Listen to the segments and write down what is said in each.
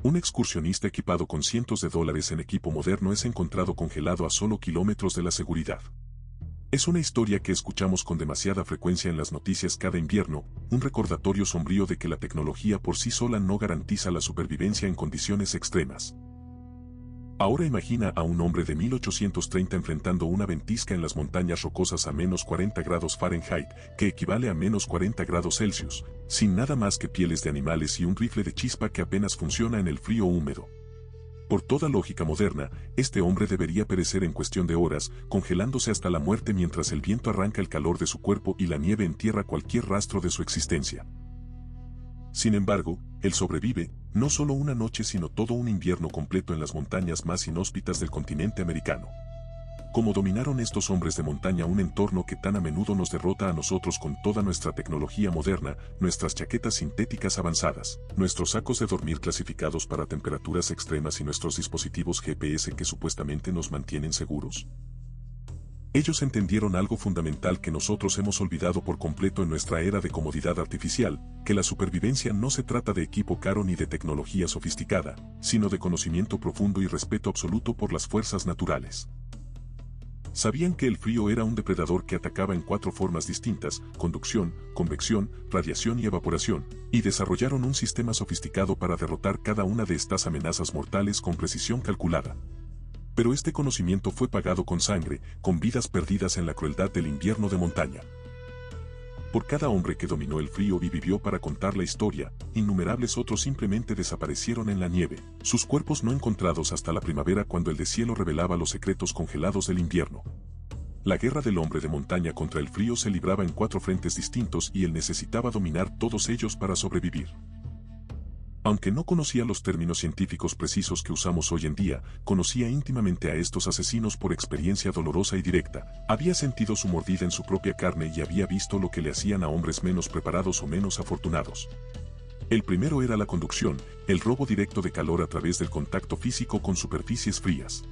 Un excursionista equipado con cientos de dólares en equipo moderno es encontrado congelado a solo kilómetros de la seguridad. Es una historia que escuchamos con demasiada frecuencia en las noticias cada invierno, un recordatorio sombrío de que la tecnología por sí sola no garantiza la supervivencia en condiciones extremas. Ahora imagina a un hombre de 1830 enfrentando una ventisca en las montañas rocosas a menos 40 grados Fahrenheit, que equivale a menos 40 grados Celsius, sin nada más que pieles de animales y un rifle de chispa que apenas funciona en el frío húmedo. Por toda lógica moderna, este hombre debería perecer en cuestión de horas, congelándose hasta la muerte mientras el viento arranca el calor de su cuerpo y la nieve entierra cualquier rastro de su existencia. Sin embargo, él sobrevive, no solo una noche sino todo un invierno completo en las montañas más inhóspitas del continente americano. ¿Cómo dominaron estos hombres de montaña un entorno que tan a menudo nos derrota a nosotros con toda nuestra tecnología moderna, nuestras chaquetas sintéticas avanzadas, nuestros sacos de dormir clasificados para temperaturas extremas y nuestros dispositivos GPS que supuestamente nos mantienen seguros? Ellos entendieron algo fundamental que nosotros hemos olvidado por completo en nuestra era de comodidad artificial, que la supervivencia no se trata de equipo caro ni de tecnología sofisticada, sino de conocimiento profundo y respeto absoluto por las fuerzas naturales. Sabían que el frío era un depredador que atacaba en 4 formas distintas: conducción, convección, radiación y evaporación, y desarrollaron un sistema sofisticado para derrotar cada una de estas amenazas mortales con precisión calculada. Pero este conocimiento fue pagado con sangre, con vidas perdidas en la crueldad del invierno de montaña. Por cada hombre que dominó el frío y vivió para contar la historia, innumerables otros simplemente desaparecieron en la nieve, sus cuerpos no encontrados hasta la primavera cuando el deshielo revelaba los secretos congelados del invierno. La guerra del hombre de montaña contra el frío se libraba en 4 frentes distintos y él necesitaba dominar todos ellos para sobrevivir. Aunque no conocía los términos científicos precisos que usamos hoy en día, conocía íntimamente a estos asesinos por experiencia dolorosa y directa, había sentido su mordida en su propia carne y había visto lo que le hacían a hombres menos preparados o menos afortunados. El primero era la conducción, el robo directo de calor a través del contacto físico con superficies frías.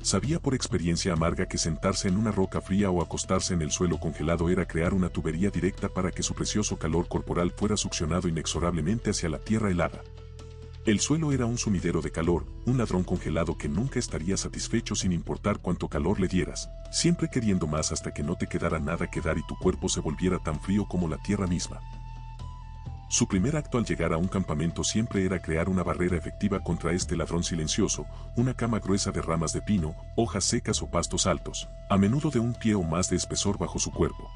Sabía por experiencia amarga que sentarse en una roca fría o acostarse en el suelo congelado era crear una tubería directa para que su precioso calor corporal fuera succionado inexorablemente hacia la tierra helada. El suelo era un sumidero de calor, un ladrón congelado que nunca estaría satisfecho sin importar cuánto calor le dieras, siempre queriendo más hasta que no te quedara nada que dar y tu cuerpo se volviera tan frío como la tierra misma. Su primer acto al llegar a un campamento siempre era crear una barrera efectiva contra este ladrón silencioso, una cama gruesa de ramas de pino, hojas secas o pastos altos, a menudo de 1 pie o más de espesor bajo su cuerpo.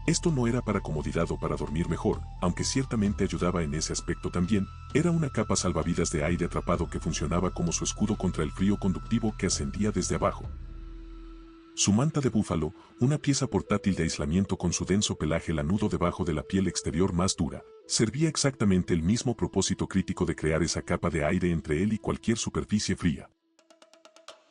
Esto no era para comodidad o para dormir mejor, aunque ciertamente ayudaba en ese aspecto también, era una capa salvavidas de aire atrapado que funcionaba como su escudo contra el frío conductivo que ascendía desde abajo. Su manta de búfalo, una pieza portátil de aislamiento con su denso pelaje lanudo debajo de la piel exterior más dura, servía exactamente el mismo propósito crítico de crear esa capa de aire entre él y cualquier superficie fría.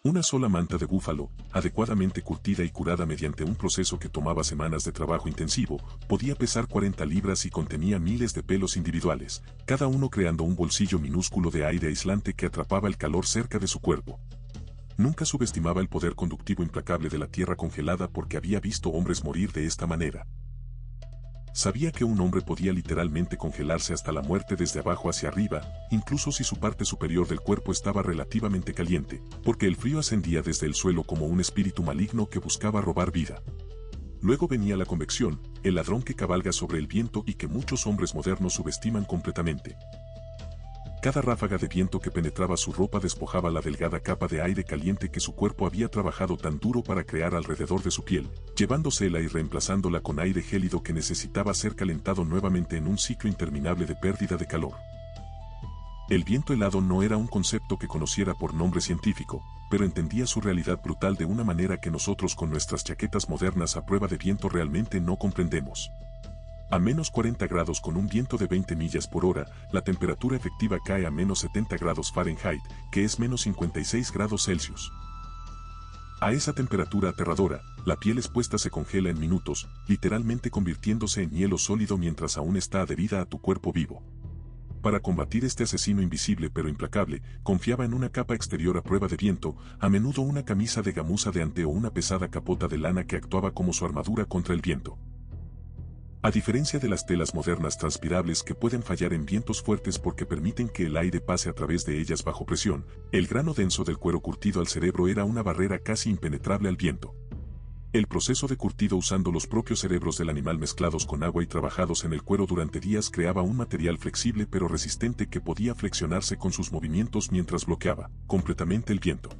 Una sola manta de búfalo, adecuadamente curtida y curada mediante un proceso que tomaba semanas de trabajo intensivo, podía pesar 40 libras y contenía miles de pelos individuales, cada uno creando un bolsillo minúsculo de aire aislante que atrapaba el calor cerca de su cuerpo. Nunca subestimaba el poder conductivo implacable de la tierra congelada porque había visto hombres morir de esta manera. Sabía que un hombre podía literalmente congelarse hasta la muerte desde abajo hacia arriba, incluso si su parte superior del cuerpo estaba relativamente caliente, porque el frío ascendía desde el suelo como un espíritu maligno que buscaba robar vida. Luego venía la convección, el ladrón que cabalga sobre el viento y que muchos hombres modernos subestiman completamente. Cada ráfaga de viento que penetraba su ropa despojaba la delgada capa de aire caliente que su cuerpo había trabajado tan duro para crear alrededor de su piel, llevándosela y reemplazándola con aire gélido que necesitaba ser calentado nuevamente en un ciclo interminable de pérdida de calor. El viento helado no era un concepto que conociera por nombre científico, pero entendía su realidad brutal de una manera que nosotros con nuestras chaquetas modernas a prueba de viento realmente no comprendemos. A menos 40 grados con un viento de 20 millas por hora, la temperatura efectiva cae a menos 70 grados Fahrenheit, que es menos 56 grados Celsius. A esa temperatura aterradora, la piel expuesta se congela en minutos, literalmente convirtiéndose en hielo sólido mientras aún está adherida a tu cuerpo vivo. Para combatir este asesino invisible pero implacable, confiaba en una capa exterior a prueba de viento, a menudo una camisa de gamuza de ante o una pesada capota de lana que actuaba como su armadura contra el viento. A diferencia de las telas modernas transpirables que pueden fallar en vientos fuertes porque permiten que el aire pase a través de ellas bajo presión, el grano denso del cuero curtido al cerebro era una barrera casi impenetrable al viento. El proceso de curtido usando los propios cerebros del animal mezclados con agua y trabajados en el cuero durante días creaba un material flexible pero resistente que podía flexionarse con sus movimientos mientras bloqueaba completamente el viento.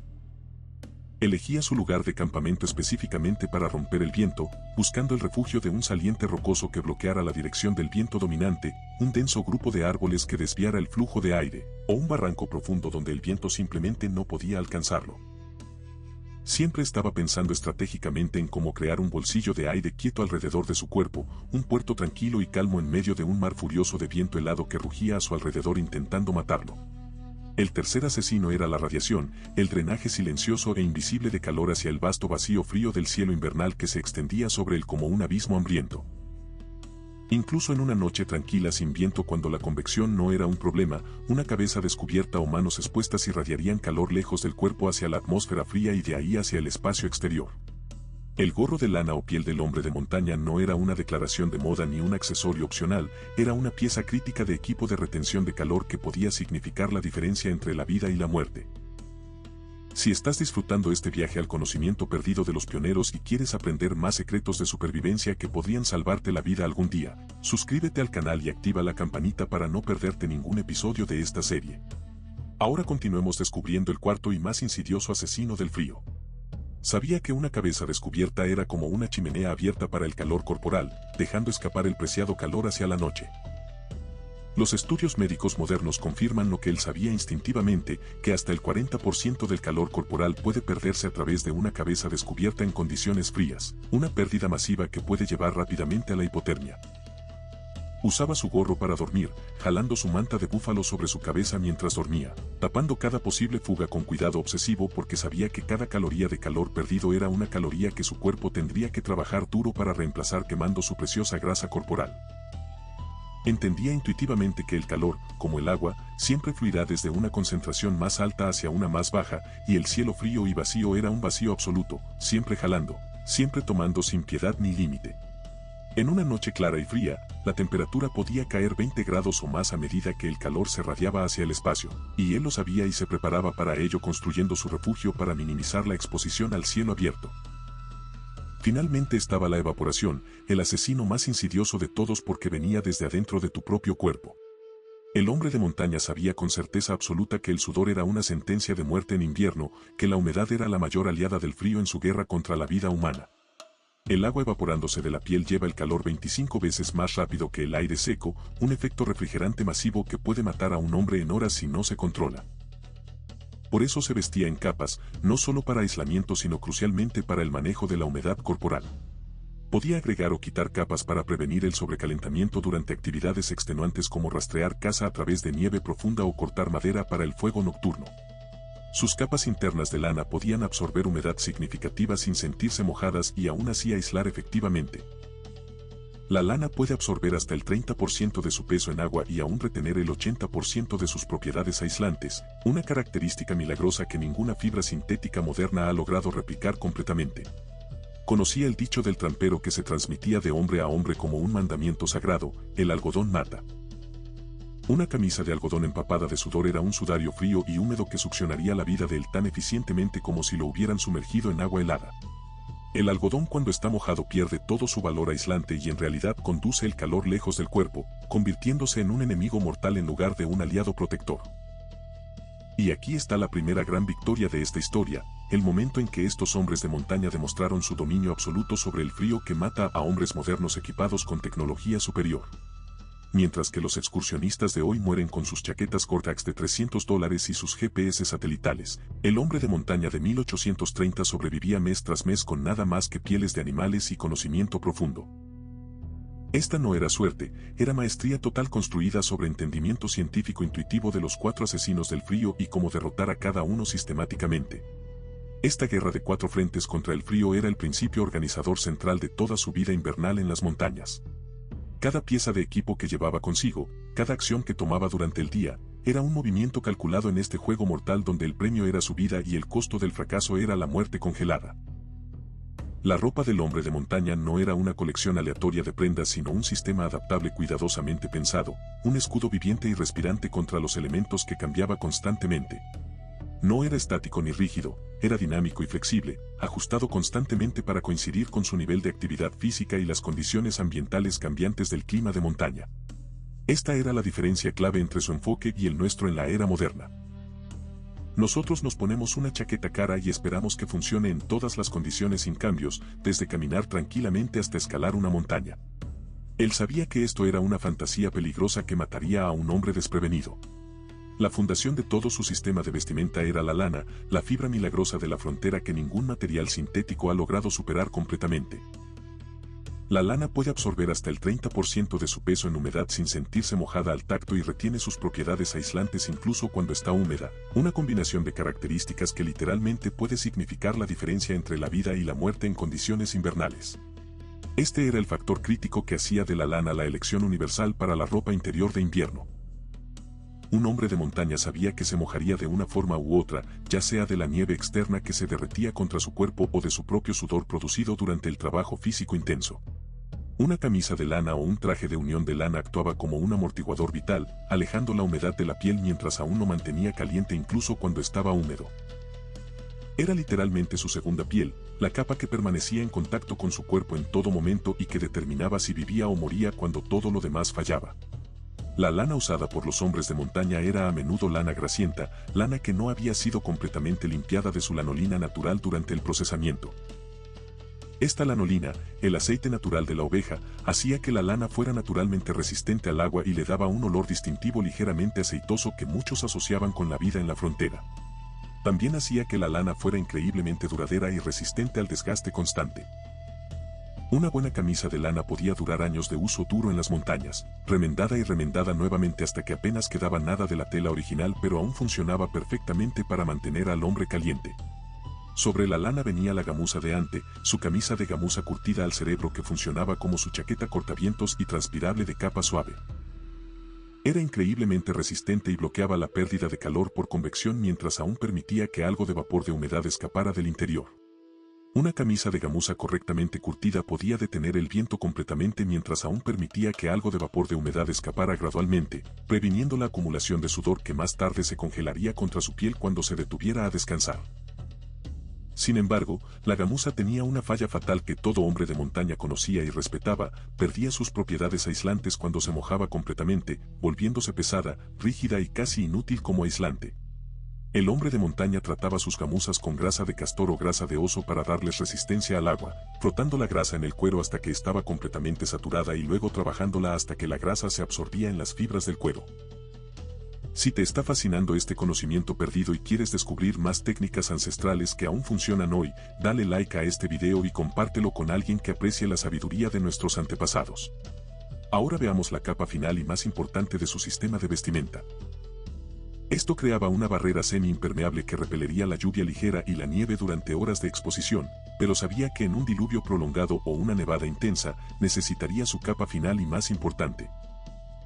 Elegía su lugar de campamento específicamente para romper el viento, buscando el refugio de un saliente rocoso que bloqueara la dirección del viento dominante, un denso grupo de árboles que desviara el flujo de aire, o un barranco profundo donde el viento simplemente no podía alcanzarlo. Siempre estaba pensando estratégicamente en cómo crear un bolsillo de aire quieto alrededor de su cuerpo, un puerto tranquilo y calmo en medio de un mar furioso de viento helado que rugía a su alrededor intentando matarlo. El tercer asesino era la radiación, el drenaje silencioso e invisible de calor hacia el vasto vacío frío del cielo invernal que se extendía sobre él como un abismo hambriento. Incluso en una noche tranquila sin viento cuando la convección no era un problema, una cabeza descubierta o manos expuestas irradiarían calor lejos del cuerpo hacia la atmósfera fría y de ahí hacia el espacio exterior. El gorro de lana o piel del hombre de montaña no era una declaración de moda ni un accesorio opcional, era una pieza crítica de equipo de retención de calor que podía significar la diferencia entre la vida y la muerte. Si estás disfrutando este viaje al conocimiento perdido de los pioneros y quieres aprender más secretos de supervivencia que podrían salvarte la vida algún día, suscríbete al canal y activa la campanita para no perderte ningún episodio de esta serie. Ahora continuemos descubriendo el cuarto y más insidioso asesino del frío. Sabía que una cabeza descubierta era como una chimenea abierta para el calor corporal, dejando escapar el preciado calor hacia la noche. Los estudios médicos modernos confirman lo que él sabía instintivamente, que hasta el 40% del calor corporal puede perderse a través de una cabeza descubierta en condiciones frías, una pérdida masiva que puede llevar rápidamente a la hipotermia. Usaba su gorro para dormir, jalando su manta de búfalo sobre su cabeza mientras dormía, tapando cada posible fuga con cuidado obsesivo porque sabía que cada caloría de calor perdido era una caloría que su cuerpo tendría que trabajar duro para reemplazar quemando su preciosa grasa corporal. Entendía intuitivamente que el calor, como el agua, siempre fluirá desde una concentración más alta hacia una más baja, y el cielo frío y vacío era un vacío absoluto, siempre jalando, siempre tomando sin piedad ni límite. En una noche clara y fría, la temperatura podía caer 20 grados o más a medida que el calor se radiaba hacia el espacio, y él lo sabía y se preparaba para ello construyendo su refugio para minimizar la exposición al cielo abierto. Finalmente estaba la evaporación, el asesino más insidioso de todos porque venía desde adentro de tu propio cuerpo. El hombre de montaña sabía con certeza absoluta que el sudor era una sentencia de muerte en invierno, que la humedad era la mayor aliada del frío en su guerra contra la vida humana. El agua evaporándose de la piel lleva el calor 25 veces más rápido que el aire seco, un efecto refrigerante masivo que puede matar a un hombre en horas si no se controla. Por eso se vestía en capas, no solo para aislamiento sino crucialmente para el manejo de la humedad corporal. Podía agregar o quitar capas para prevenir el sobrecalentamiento durante actividades extenuantes como rastrear caza a través de nieve profunda o cortar madera para el fuego nocturno. Sus capas internas de lana podían absorber humedad significativa sin sentirse mojadas y aún así aislar efectivamente. La lana puede absorber hasta el 30% de su peso en agua y aún retener el 80% de sus propiedades aislantes, una característica milagrosa que ninguna fibra sintética moderna ha logrado replicar completamente. Conocía el dicho del trampero que se transmitía de hombre a hombre como un mandamiento sagrado: el algodón mata. Una camisa de algodón empapada de sudor era un sudario frío y húmedo que succionaría la vida de él tan eficientemente como si lo hubieran sumergido en agua helada. El algodón cuando está mojado pierde todo su valor aislante y en realidad conduce el calor lejos del cuerpo, convirtiéndose en un enemigo mortal en lugar de un aliado protector. Y aquí está la primera gran victoria de esta historia, el momento en que estos hombres de montaña demostraron su dominio absoluto sobre el frío que mata a hombres modernos equipados con tecnología superior. Mientras que los excursionistas de hoy mueren con sus chaquetas Gore-Tex de $300 y sus GPS satelitales, el hombre de montaña de 1830 sobrevivía mes tras mes con nada más que pieles de animales y conocimiento profundo. Esta no era suerte, era maestría total construida sobre entendimiento científico intuitivo de los 4 asesinos del frío y cómo derrotar a cada uno sistemáticamente. Esta guerra de 4 frentes contra el frío era el principio organizador central de toda su vida invernal en las montañas. Cada pieza de equipo que llevaba consigo, cada acción que tomaba durante el día, era un movimiento calculado en este juego mortal donde el premio era su vida y el costo del fracaso era la muerte congelada. La ropa del hombre de montaña no era una colección aleatoria de prendas sino un sistema adaptable cuidadosamente pensado, un escudo viviente y respirante contra los elementos que cambiaba constantemente. No era estático ni rígido, era dinámico y flexible, ajustado constantemente para coincidir con su nivel de actividad física y las condiciones ambientales cambiantes del clima de montaña. Esta era la diferencia clave entre su enfoque y el nuestro en la era moderna. Nosotros nos ponemos una chaqueta cara y esperamos que funcione en todas las condiciones sin cambios, desde caminar tranquilamente hasta escalar una montaña. Él sabía que esto era una fantasía peligrosa que mataría a un hombre desprevenido. La fundación de todo su sistema de vestimenta era la lana, la fibra milagrosa de la frontera que ningún material sintético ha logrado superar completamente. La lana puede absorber hasta el 30% de su peso en humedad sin sentirse mojada al tacto y retiene sus propiedades aislantes incluso cuando está húmeda, una combinación de características que literalmente puede significar la diferencia entre la vida y la muerte en condiciones invernales. Este era el factor crítico que hacía de la lana la elección universal para la ropa interior de invierno. Un hombre de montaña sabía que se mojaría de una forma u otra, ya sea de la nieve externa que se derretía contra su cuerpo o de su propio sudor producido durante el trabajo físico intenso. Una camisa de lana o un traje de unión de lana actuaba como un amortiguador vital, alejando la humedad de la piel mientras aún lo mantenía caliente incluso cuando estaba húmedo. Era literalmente su segunda piel, la capa que permanecía en contacto con su cuerpo en todo momento y que determinaba si vivía o moría cuando todo lo demás fallaba. La lana usada por los hombres de montaña era a menudo lana grasienta, lana que no había sido completamente limpiada de su lanolina natural durante el procesamiento. Esta lanolina, el aceite natural de la oveja, hacía que la lana fuera naturalmente resistente al agua y le daba un olor distintivo ligeramente aceitoso que muchos asociaban con la vida en la frontera. También hacía que la lana fuera increíblemente duradera y resistente al desgaste constante. Una buena camisa de lana podía durar años de uso duro en las montañas, remendada y remendada nuevamente hasta que apenas quedaba nada de la tela original pero aún funcionaba perfectamente para mantener al hombre caliente. Sobre la lana venía la gamuza de ante, su camisa de gamuza curtida al cerebro que funcionaba como su chaqueta cortavientos y transpirable de capa suave. Era increíblemente resistente y bloqueaba la pérdida de calor por convección mientras aún permitía que algo de vapor de humedad escapara del interior. Una camisa de gamuza correctamente curtida podía detener el viento completamente mientras aún permitía que algo de vapor de humedad escapara gradualmente, previniendo la acumulación de sudor que más tarde se congelaría contra su piel cuando se detuviera a descansar. Sin embargo, la gamuza tenía una falla fatal que todo hombre de montaña conocía y respetaba: perdía sus propiedades aislantes cuando se mojaba completamente, volviéndose pesada, rígida y casi inútil como aislante. El hombre de montaña trataba sus gamuzas con grasa de castor o grasa de oso para darles resistencia al agua, frotando la grasa en el cuero hasta que estaba completamente saturada y luego trabajándola hasta que la grasa se absorbía en las fibras del cuero. Si te está fascinando este conocimiento perdido y quieres descubrir más técnicas ancestrales que aún funcionan hoy, dale like a este video y compártelo con alguien que aprecie la sabiduría de nuestros antepasados. Ahora veamos la capa final y más importante de su sistema de vestimenta. Esto creaba una barrera semi-impermeable que repelería la lluvia ligera y la nieve durante horas de exposición, pero sabía que en un diluvio prolongado o una nevada intensa, necesitaría su capa final y más importante.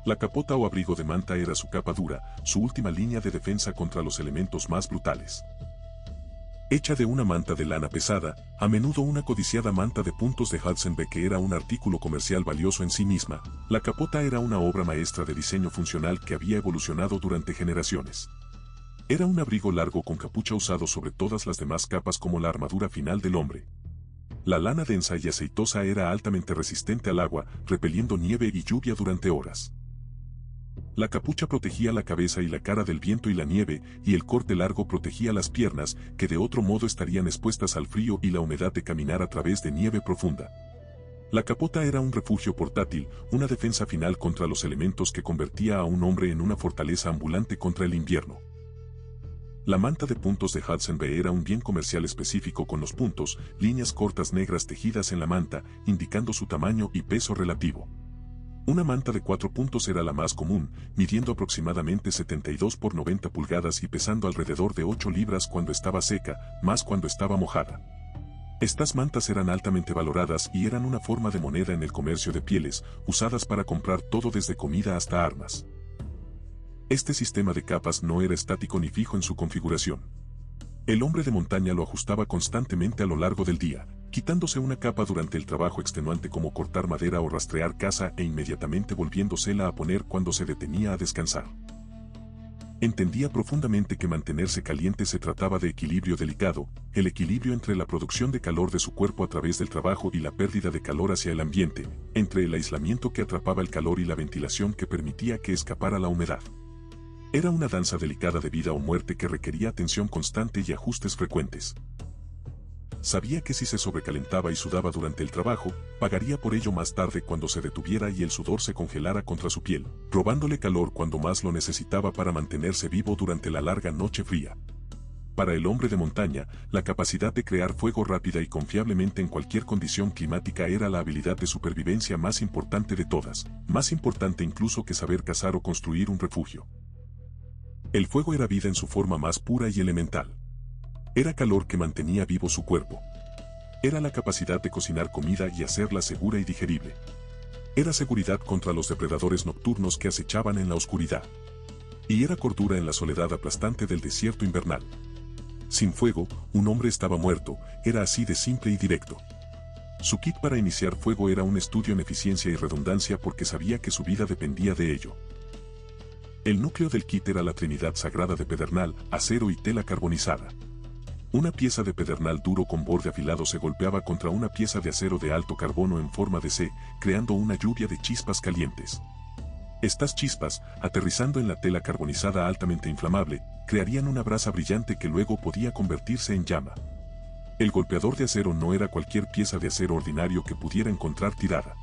La capota o abrigo de manta era su capa dura, su última línea de defensa contra los elementos más brutales. Hecha de una manta de lana pesada, a menudo una codiciada manta de puntos de Hudson Bay que era un artículo comercial valioso en sí misma, la capota era una obra maestra de diseño funcional que había evolucionado durante generaciones. Era un abrigo largo con capucha usado sobre todas las demás capas como la armadura final del hombre. La lana densa y aceitosa era altamente resistente al agua, repeliendo nieve y lluvia durante horas. La capucha protegía la cabeza y la cara del viento y la nieve, y el corte largo protegía las piernas, que de otro modo estarían expuestas al frío y la humedad de caminar a través de nieve profunda. La capota era un refugio portátil, una defensa final contra los elementos que convertía a un hombre en una fortaleza ambulante contra el invierno. La manta de puntos de Hudson Bay era un bien comercial específico con los puntos, líneas cortas negras tejidas en la manta, indicando su tamaño y peso relativo. Una manta de 4 puntos era la más común, midiendo aproximadamente 72 por 90 pulgadas y pesando alrededor de 8 libras cuando estaba seca, más cuando estaba mojada. Estas mantas eran altamente valoradas y eran una forma de moneda en el comercio de pieles, usadas para comprar todo desde comida hasta armas. Este sistema de capas no era estático ni fijo en su configuración. El hombre de montaña lo ajustaba constantemente a lo largo del día, quitándose una capa durante el trabajo extenuante como cortar madera o rastrear caza e inmediatamente volviéndosela a poner cuando se detenía a descansar. Entendía profundamente que mantenerse caliente se trataba de equilibrio delicado, el equilibrio entre la producción de calor de su cuerpo a través del trabajo y la pérdida de calor hacia el ambiente, entre el aislamiento que atrapaba el calor y la ventilación que permitía que escapara la humedad. Era una danza delicada de vida o muerte que requería atención constante y ajustes frecuentes. Sabía que si se sobrecalentaba y sudaba durante el trabajo, pagaría por ello más tarde cuando se detuviera y el sudor se congelara contra su piel, robándole calor cuando más lo necesitaba para mantenerse vivo durante la larga noche fría. Para el hombre de montaña, la capacidad de crear fuego rápida y confiablemente en cualquier condición climática era la habilidad de supervivencia más importante de todas, más importante incluso que saber cazar o construir un refugio. El fuego era vida en su forma más pura y elemental. Era calor que mantenía vivo su cuerpo. Era la capacidad de cocinar comida y hacerla segura y digerible. Era seguridad contra los depredadores nocturnos que acechaban en la oscuridad. Y era cordura en la soledad aplastante del desierto invernal. Sin fuego, un hombre estaba muerto, era así de simple y directo. Su kit para iniciar fuego era un estudio en eficiencia y redundancia porque sabía que su vida dependía de ello. El núcleo del kit era la trinidad sagrada de pedernal, acero y tela carbonizada. Una pieza de pedernal duro con borde afilado se golpeaba contra una pieza de acero de alto carbono en forma de C, creando una lluvia de chispas calientes. Estas chispas, aterrizando en la tela carbonizada altamente inflamable, crearían una brasa brillante que luego podía convertirse en llama. El golpeador de acero no era cualquier pieza de acero ordinario que pudiera encontrar tirada.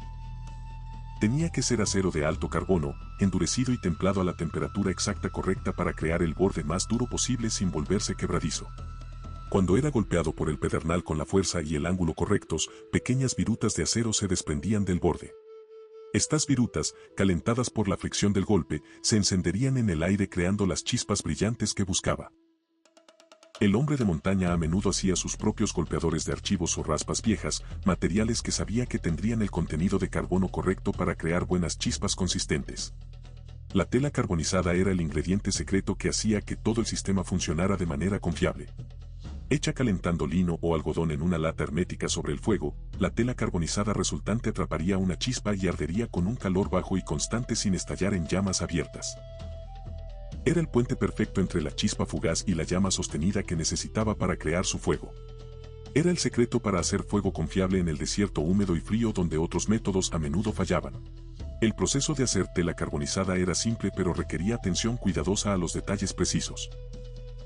Tenía que ser acero de alto carbono, endurecido y templado a la temperatura exacta correcta para crear el borde más duro posible sin volverse quebradizo. Cuando era golpeado por el pedernal con la fuerza y el ángulo correctos, pequeñas virutas de acero se desprendían del borde. Estas virutas, calentadas por la fricción del golpe, se encenderían en el aire creando las chispas brillantes que buscaba. El hombre de montaña a menudo hacía sus propios golpeadores de archivos o raspas viejas, materiales que sabía que tendrían el contenido de carbono correcto para crear buenas chispas consistentes. La tela carbonizada era el ingrediente secreto que hacía que todo el sistema funcionara de manera confiable. Hecha calentando lino o algodón en una lata hermética sobre el fuego, la tela carbonizada resultante atraparía una chispa y ardería con un calor bajo y constante sin estallar en llamas abiertas. Era el puente perfecto entre la chispa fugaz y la llama sostenida que necesitaba para crear su fuego. Era el secreto para hacer fuego confiable en el desierto húmedo y frío donde otros métodos a menudo fallaban. El proceso de hacer tela carbonizada era simple pero requería atención cuidadosa a los detalles precisos.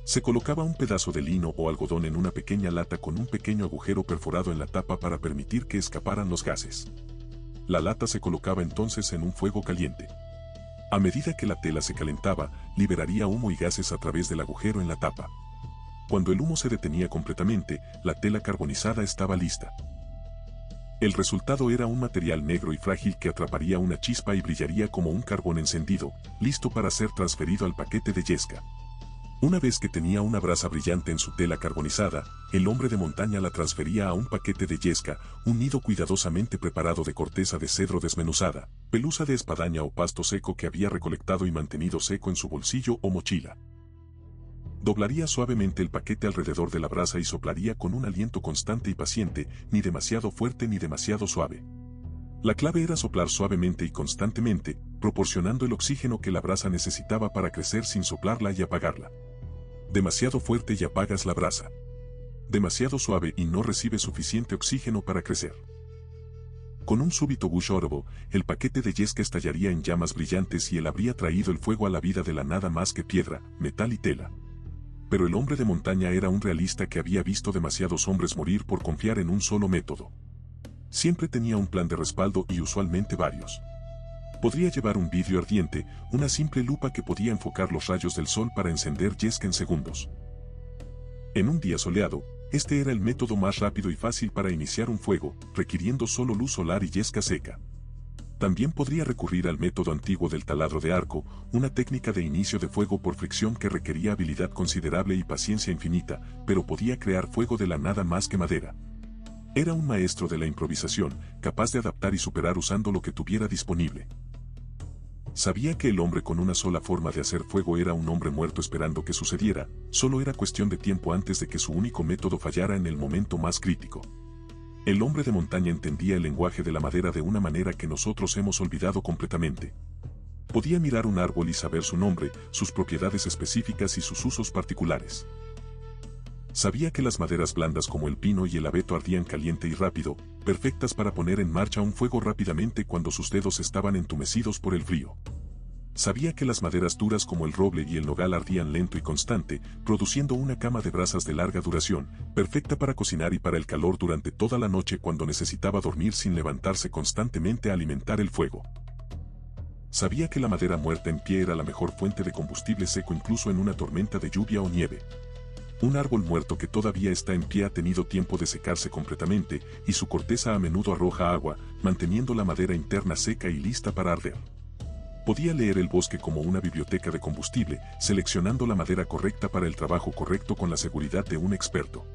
Se colocaba un pedazo de lino o algodón en una pequeña lata con un pequeño agujero perforado en la tapa para permitir que escaparan los gases. La lata se colocaba entonces en un fuego caliente. A medida que la tela se calentaba, liberaría humo y gases a través del agujero en la tapa. Cuando el humo se detenía completamente, la tela carbonizada estaba lista. El resultado era un material negro y frágil que atraparía una chispa y brillaría como un carbón encendido, listo para ser transferido al paquete de yesca. Una vez que tenía una brasa brillante en su tela carbonizada, el hombre de montaña la transfería a un paquete de yesca, un nido cuidadosamente preparado de corteza de cedro desmenuzada, pelusa de espadaña o pasto seco que había recolectado y mantenido seco en su bolsillo o mochila. Doblaría suavemente el paquete alrededor de la brasa y soplaría con un aliento constante y paciente, ni demasiado fuerte ni demasiado suave. La clave era soplar suavemente y constantemente, proporcionando el oxígeno que la brasa necesitaba para crecer sin soplarla y apagarla. Demasiado fuerte y apagas la brasa. Demasiado suave y no recibe suficiente oxígeno para crecer. Con un súbito gush orbo, el paquete de yesca estallaría en llamas brillantes y él habría traído el fuego a la vida de la nada más que piedra, metal y tela. Pero el hombre de montaña era un realista que había visto demasiados hombres morir por confiar en un solo método. Siempre tenía un plan de respaldo y usualmente varios. Podría llevar un vidrio ardiente, una simple lupa que podía enfocar los rayos del sol para encender yesca en segundos. En un día soleado, este era el método más rápido y fácil para iniciar un fuego, requiriendo solo luz solar y yesca seca. También podría recurrir al método antiguo del taladro de arco, una técnica de inicio de fuego por fricción que requería habilidad considerable y paciencia infinita, pero podía crear fuego de la nada más que madera. Era un maestro de la improvisación, capaz de adaptar y superar usando lo que tuviera disponible. Sabía que el hombre con una sola forma de hacer fuego era un hombre muerto esperando que sucediera, solo era cuestión de tiempo antes de que su único método fallara en el momento más crítico. El hombre de montaña entendía el lenguaje de la madera de una manera que nosotros hemos olvidado completamente. Podía mirar un árbol y saber su nombre, sus propiedades específicas y sus usos particulares. Sabía que las maderas blandas como el pino y el abeto ardían caliente y rápido, perfectas para poner en marcha un fuego rápidamente cuando sus dedos estaban entumecidos por el frío. Sabía que las maderas duras como el roble y el nogal ardían lento y constante, produciendo una cama de brasas de larga duración, perfecta para cocinar y para el calor durante toda la noche cuando necesitaba dormir sin levantarse constantemente a alimentar el fuego. Sabía que la madera muerta en pie era la mejor fuente de combustible seco incluso en una tormenta de lluvia o nieve. Un árbol muerto que todavía está en pie ha tenido tiempo de secarse completamente y su corteza a menudo arroja agua, manteniendo la madera interna seca y lista para arder. Podía leer el bosque como una biblioteca de combustible, seleccionando la madera correcta para el trabajo correcto con la seguridad de un experto.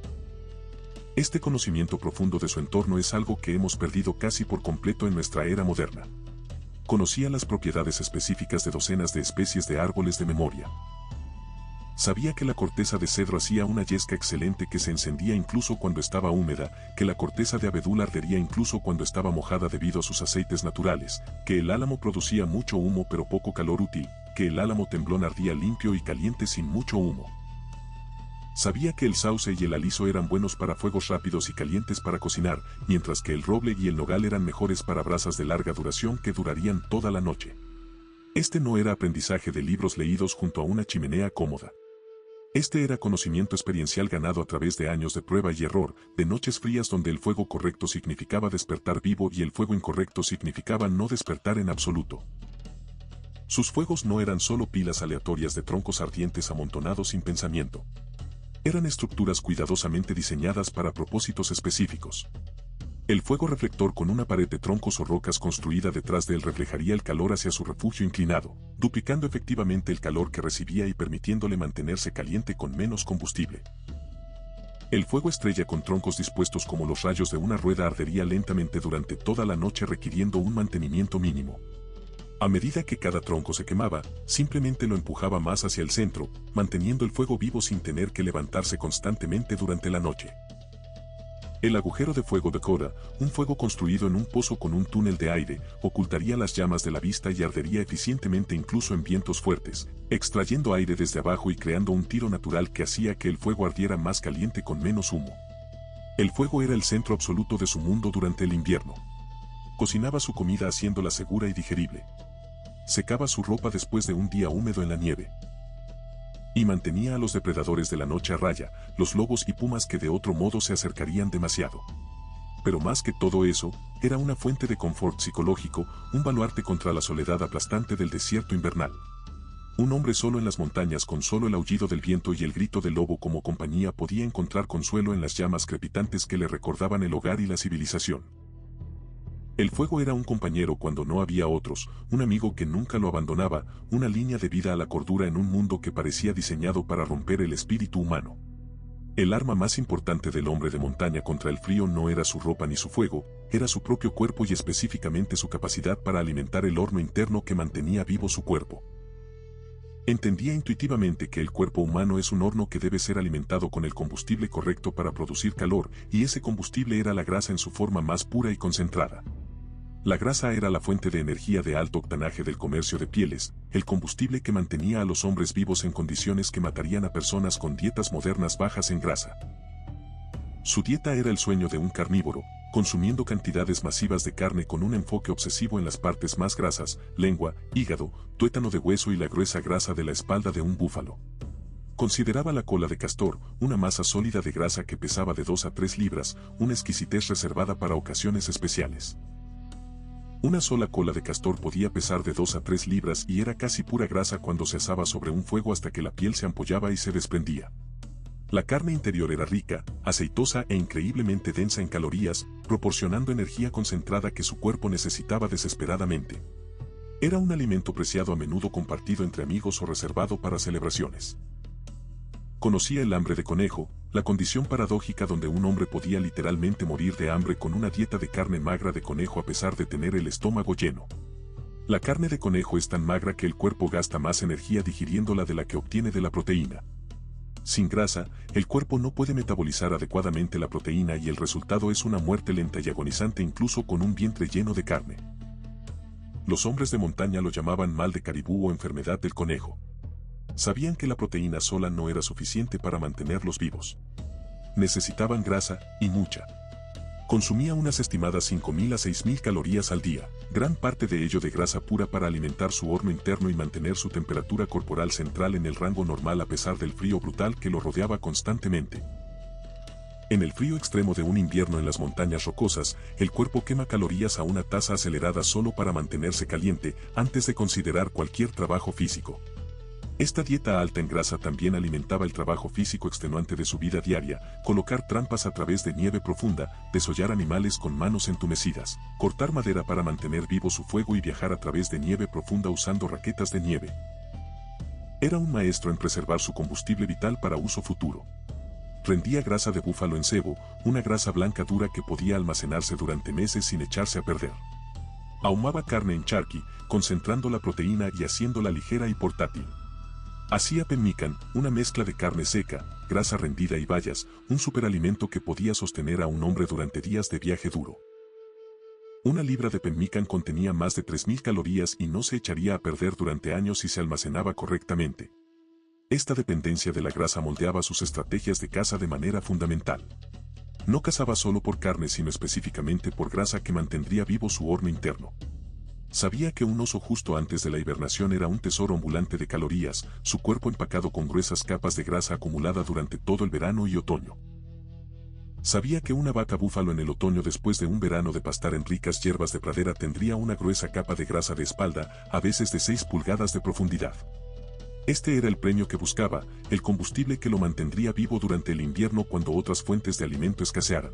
Este conocimiento profundo de su entorno es algo que hemos perdido casi por completo en nuestra era moderna. Conocía las propiedades específicas de docenas de especies de árboles de memoria. Sabía que la corteza de cedro hacía una yesca excelente que se encendía incluso cuando estaba húmeda, que la corteza de abedul ardería incluso cuando estaba mojada debido a sus aceites naturales, que el álamo producía mucho humo pero poco calor útil, que el álamo temblón ardía limpio y caliente sin mucho humo. Sabía que el sauce y el aliso eran buenos para fuegos rápidos y calientes para cocinar, mientras que el roble y el nogal eran mejores para brasas de larga duración que durarían toda la noche. Este no era aprendizaje de libros leídos junto a una chimenea cómoda. Este era conocimiento experiencial ganado a través de años de prueba y error, de noches frías donde el fuego correcto significaba despertar vivo y el fuego incorrecto significaba no despertar en absoluto. Sus fuegos no eran solo pilas aleatorias de troncos ardientes amontonados sin pensamiento. Eran estructuras cuidadosamente diseñadas para propósitos específicos. El fuego reflector con una pared de troncos o rocas construida detrás de él reflejaría el calor hacia su refugio inclinado, duplicando efectivamente el calor que recibía y permitiéndole mantenerse caliente con menos combustible. El fuego estrella con troncos dispuestos como los rayos de una rueda ardería lentamente durante toda la noche requiriendo un mantenimiento mínimo. A medida que cada tronco se quemaba, simplemente lo empujaba más hacia el centro, manteniendo el fuego vivo sin tener que levantarse constantemente durante la noche. El agujero de fuego de Cora, un fuego construido en un pozo con un túnel de aire, ocultaría las llamas de la vista y ardería eficientemente incluso en vientos fuertes, extrayendo aire desde abajo y creando un tiro natural que hacía que el fuego ardiera más caliente con menos humo. El fuego era el centro absoluto de su mundo durante el invierno. Cocinaba su comida haciéndola segura y digerible. Secaba su ropa después de un día húmedo en la nieve. Y mantenía a los depredadores de la noche a raya, los lobos y pumas que de otro modo se acercarían demasiado. Pero más que todo eso, era una fuente de confort psicológico, un baluarte contra la soledad aplastante del desierto invernal. Un hombre solo en las montañas con solo el aullido del viento y el grito del lobo como compañía podía encontrar consuelo en las llamas crepitantes que le recordaban el hogar y la civilización. El fuego era un compañero cuando no había otros, un amigo que nunca lo abandonaba, una línea de vida a la cordura en un mundo que parecía diseñado para romper el espíritu humano. El arma más importante del hombre de montaña contra el frío no era su ropa ni su fuego, era su propio cuerpo y específicamente su capacidad para alimentar el horno interno que mantenía vivo su cuerpo. Entendía intuitivamente que el cuerpo humano es un horno que debe ser alimentado con el combustible correcto para producir calor, y ese combustible era la grasa en su forma más pura y concentrada. La grasa era la fuente de energía de alto octanaje del comercio de pieles, el combustible que mantenía a los hombres vivos en condiciones que matarían a personas con dietas modernas bajas en grasa. Su dieta era el sueño de un carnívoro, consumiendo cantidades masivas de carne con un enfoque obsesivo en las partes más grasas, lengua, hígado, tuétano de hueso y la gruesa grasa de la espalda de un búfalo. Consideraba la cola de castor, una masa sólida de grasa que pesaba de 2 a 3 libras, una exquisitez reservada para ocasiones especiales. Una sola cola de castor podía pesar de 2 a 3 libras y era casi pura grasa cuando se asaba sobre un fuego hasta que la piel se ampollaba y se desprendía. La carne interior era rica, aceitosa e increíblemente densa en calorías, proporcionando energía concentrada que su cuerpo necesitaba desesperadamente. Era un alimento preciado a menudo compartido entre amigos o reservado para celebraciones. Conocía el hambre de conejo, la condición paradójica donde un hombre podía literalmente morir de hambre con una dieta de carne magra de conejo a pesar de tener el estómago lleno. La carne de conejo es tan magra que el cuerpo gasta más energía digiriéndola de la que obtiene de la proteína. Sin grasa, el cuerpo no puede metabolizar adecuadamente la proteína y el resultado es una muerte lenta y agonizante incluso con un vientre lleno de carne. Los hombres de montaña lo llamaban mal de caribú o enfermedad del conejo. Sabían que la proteína sola no era suficiente para mantenerlos vivos. Necesitaban grasa, y mucha. Consumía unas estimadas 5.000 a 6.000 calorías al día, gran parte de ello de grasa pura para alimentar su horno interno y mantener su temperatura corporal central en el rango normal a pesar del frío brutal que lo rodeaba constantemente. En el frío extremo de un invierno en las montañas rocosas, el cuerpo quema calorías a una tasa acelerada solo para mantenerse caliente antes de considerar cualquier trabajo físico. Esta dieta alta en grasa también alimentaba el trabajo físico extenuante de su vida diaria, colocar trampas a través de nieve profunda, desollar animales con manos entumecidas, cortar madera para mantener vivo su fuego y viajar a través de nieve profunda usando raquetas de nieve. Era un maestro en preservar su combustible vital para uso futuro. Rendía grasa de búfalo en cebo, una grasa blanca dura que podía almacenarse durante meses sin echarse a perder. Ahumaba carne en charqui, concentrando la proteína y haciéndola ligera y portátil. Hacía pemmican, una mezcla de carne seca, grasa rendida y bayas, un superalimento que podía sostener a un hombre durante días de viaje duro. Una libra de pemmican contenía más de 3.000 calorías y no se echaría a perder durante años si se almacenaba correctamente. Esta dependencia de la grasa moldeaba sus estrategias de caza de manera fundamental. No cazaba solo por carne sino específicamente por grasa que mantendría vivo su horno interno. Sabía que un oso justo antes de la hibernación era un tesoro ambulante de calorías, su cuerpo empacado con gruesas capas de grasa acumulada durante todo el verano y otoño. Sabía que una vaca búfalo en el otoño después de un verano de pastar en ricas hierbas de pradera tendría una gruesa capa de grasa de espalda, a veces de 6 pulgadas de profundidad. Este era el premio que buscaba, el combustible que lo mantendría vivo durante el invierno cuando otras fuentes de alimento escasearan.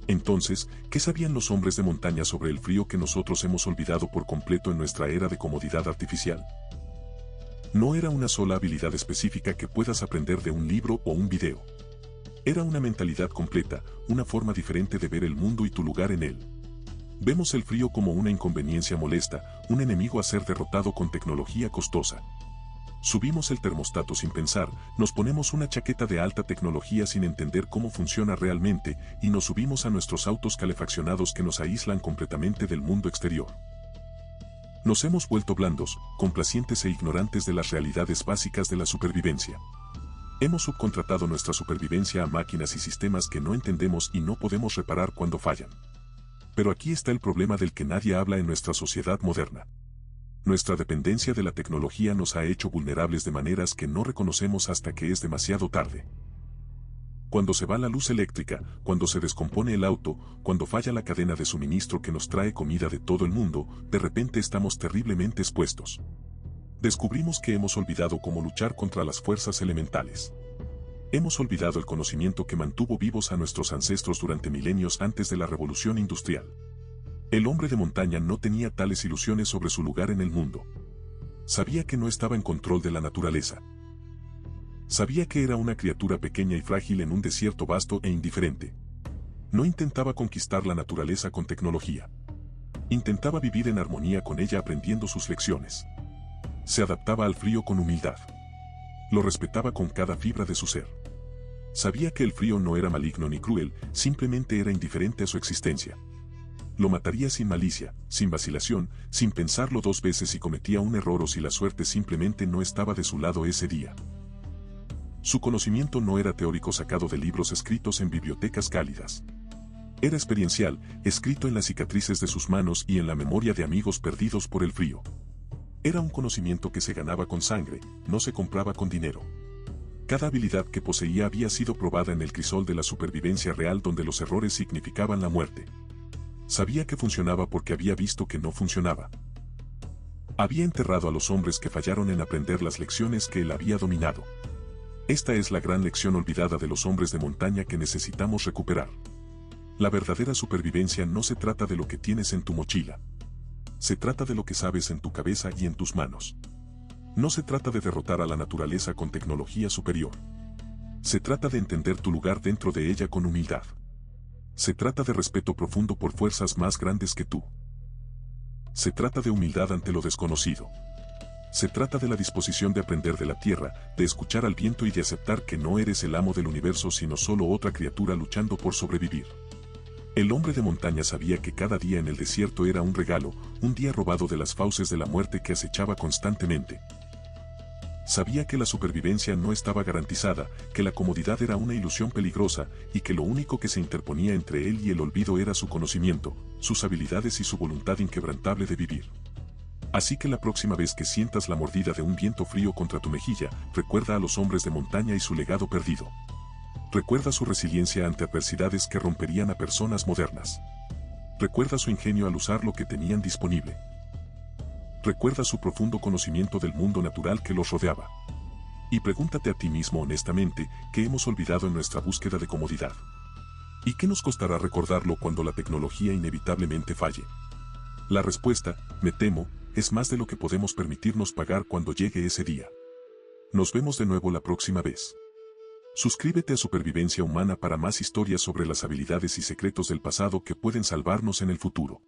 Entonces, ¿qué sabían los hombres de montaña sobre el frío que nosotros hemos olvidado por completo en nuestra era de comodidad artificial? No era una sola habilidad específica que puedas aprender de un libro o un video. Era una mentalidad completa, una forma diferente de ver el mundo y tu lugar en él. Vemos el frío como una inconveniencia molesta, un enemigo a ser derrotado con tecnología costosa. Subimos el termostato sin pensar, nos ponemos una chaqueta de alta tecnología sin entender cómo funciona realmente y nos subimos a nuestros autos calefaccionados que nos aíslan completamente del mundo exterior. Nos hemos vuelto blandos, complacientes e ignorantes de las realidades básicas de la supervivencia. Hemos subcontratado nuestra supervivencia a máquinas y sistemas que no entendemos y no podemos reparar cuando fallan. Pero aquí está el problema del que nadie habla en nuestra sociedad moderna. Nuestra dependencia de la tecnología nos ha hecho vulnerables de maneras que no reconocemos hasta que es demasiado tarde. Cuando se va la luz eléctrica, cuando se descompone el auto, cuando falla la cadena de suministro que nos trae comida de todo el mundo, de repente estamos terriblemente expuestos. Descubrimos que hemos olvidado cómo luchar contra las fuerzas elementales. Hemos olvidado el conocimiento que mantuvo vivos a nuestros ancestros durante milenios antes de la revolución industrial. El hombre de montaña no tenía tales ilusiones sobre su lugar en el mundo. Sabía que no estaba en control de la naturaleza. Sabía que era una criatura pequeña y frágil en un desierto vasto e indiferente. No intentaba conquistar la naturaleza con tecnología. Intentaba vivir en armonía con ella aprendiendo sus lecciones. Se adaptaba al frío con humildad. Lo respetaba con cada fibra de su ser. Sabía que el frío no era maligno ni cruel, simplemente era indiferente a su existencia. Lo mataría sin malicia, sin vacilación, sin pensarlo 2 veces si cometía un error o si la suerte simplemente no estaba de su lado ese día. Su conocimiento no era teórico sacado de libros escritos en bibliotecas cálidas. Era experiencial, escrito en las cicatrices de sus manos y en la memoria de amigos perdidos por el frío. Era un conocimiento que se ganaba con sangre, no se compraba con dinero. Cada habilidad que poseía había sido probada en el crisol de la supervivencia real donde los errores significaban la muerte. Sabía que funcionaba porque había visto que no funcionaba. Había enterrado a los hombres que fallaron en aprender las lecciones que él había dominado. Esta es la gran lección olvidada de los hombres de montaña que necesitamos recuperar. La verdadera supervivencia no se trata de lo que tienes en tu mochila. Se trata de lo que sabes en tu cabeza y en tus manos. No se trata de derrotar a la naturaleza con tecnología superior. Se trata de entender tu lugar dentro de ella con humildad. Se trata de respeto profundo por fuerzas más grandes que tú. Se trata de humildad ante lo desconocido. Se trata de la disposición de aprender de la tierra, de escuchar al viento y de aceptar que no eres el amo del universo sino solo otra criatura luchando por sobrevivir. El hombre de montaña sabía que cada día en el desierto era un regalo, un día robado de las fauces de la muerte que acechaba constantemente. Sabía que la supervivencia no estaba garantizada, que la comodidad era una ilusión peligrosa y que lo único que se interponía entre él y el olvido era su conocimiento, sus habilidades y su voluntad inquebrantable de vivir. Así que la próxima vez que sientas la mordida de un viento frío contra tu mejilla, recuerda a los hombres de montaña y su legado perdido. Recuerda su resiliencia ante adversidades que romperían a personas modernas. Recuerda su ingenio al usar lo que tenían disponible. Recuerda su profundo conocimiento del mundo natural que los rodeaba. Y pregúntate a ti mismo honestamente, ¿qué hemos olvidado en nuestra búsqueda de comodidad? ¿Y qué nos costará recordarlo cuando la tecnología inevitablemente falle? La respuesta, me temo, es más de lo que podemos permitirnos pagar cuando llegue ese día. Nos vemos de nuevo la próxima vez. Suscríbete a Supervivencia Humana para más historias sobre las habilidades y secretos del pasado que pueden salvarnos en el futuro.